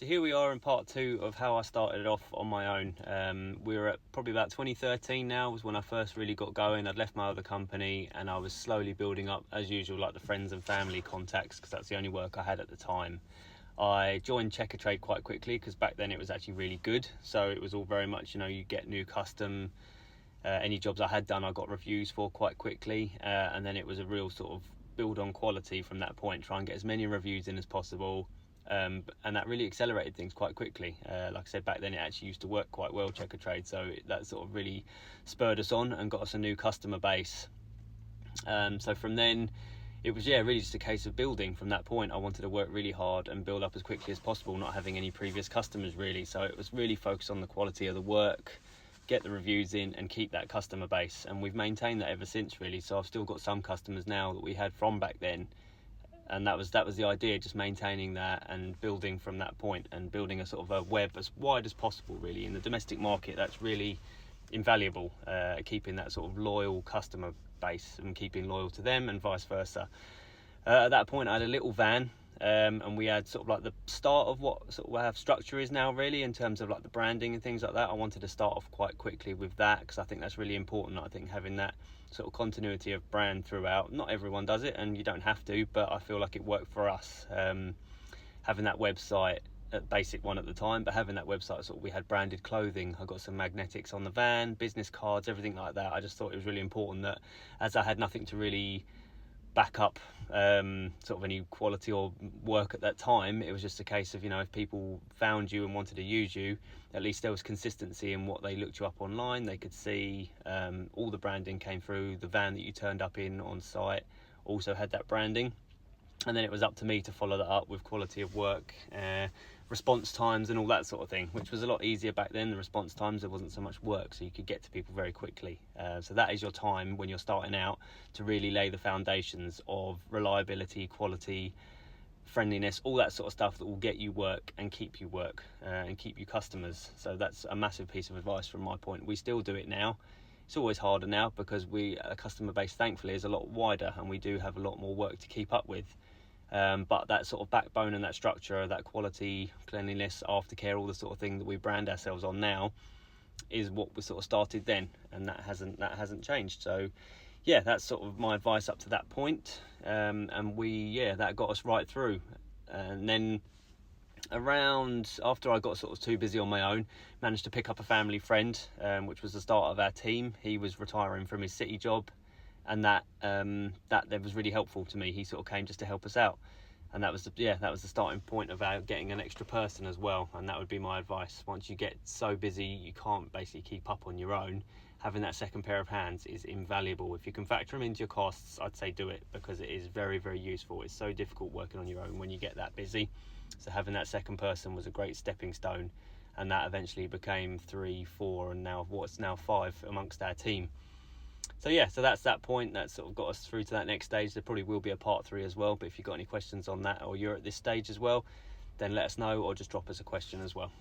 So here we are in part 2 of how I started off on my own. We were at probably about 2013 now was when I first really got going. I'd left my other company and I was slowly building up, as usual, like the friends and family contacts, because that's the only work I had at the time. I joined Checker Trade quite quickly because back then it was actually really good. So it was all very much, you get new custom. Any jobs I had done, I got reviews for quite quickly. And then it was a real sort of build on quality from that point, try and get as many reviews in as possible. And that really accelerated things quite quickly. Like I said, back then it actually used to work quite well, Checker Trade, so that sort of really spurred us on and got us a new customer base. So from then it was really just a case of building. From that point I wanted to work really hard and build up as quickly as possible, not having any previous customers really, so it was really focused on the quality of the work, get the reviews in and keep that customer base, and we've maintained that ever since really. So I've still got some customers now that we had from back then, and that was the idea, just maintaining that and building from that point, and building a sort of a web as wide as possible really. In the domestic market, that's really invaluable, keeping that sort of loyal customer base and keeping loyal to them and vice versa. At that point I had a little van, and we had sort of like the start of what sort of our structure is now really, in terms of like the branding and things like that. I wanted to start off quite quickly with that because I think that's really important. I think having that sort of continuity of brand throughout, not everyone does it and you don't have to, but I feel like it worked for us. Having that website, a basic one at the time, but having that website, sort of, we had branded clothing, I got some magnetics on the van, business cards, everything like that. I just thought it was really important that, as I had nothing to really back up sort of any quality or work at that time, it was just a case of, if people found you and wanted to use you, at least there was consistency in what they looked you up online. They could see all the branding came through. The van that you turned up in on site also had that branding, and then it was up to me to follow that up with quality of work, response times and all that sort of thing, which was a lot easier back then. The response times, there wasn't so much work, so you could get to people very quickly. So that is your time when you're starting out to really lay the foundations of reliability, quality, friendliness, all that sort of stuff that will get you work and keep you customers. So that's a massive piece of advice from my point. We still do it now. It's always harder now because a customer base thankfully is a lot wider and we do have a lot more work to keep up with. But that sort of backbone and that structure, that quality, cleanliness, aftercare, all the sort of thing that we brand ourselves on now, is what we sort of started then, and that hasn't changed. So that's sort of my advice up to that point. And that got us right through. And then around after I got sort of too busy on my own, managed to pick up a family friend, which was the start of our team. He was retiring from his city job, and that was really helpful to me. He sort of came just to help us out, and that was the starting point of our getting an extra person as well. And that would be my advice. Once you get so busy you can't basically keep up on your own, having that second pair of hands is invaluable. If you can factor them into your costs, I'd say do it, because it is very, very useful. It's so difficult working on your own when you get that busy. So having that second person was a great stepping stone, and that eventually became 3, 4, and now what's now 5 amongst our team. So that's that point. That sort of got us through to that next stage. There probably will be a part 3 as well, but if you've got any questions on that, or you're at this stage as well, then let us know, or just drop us a question as well.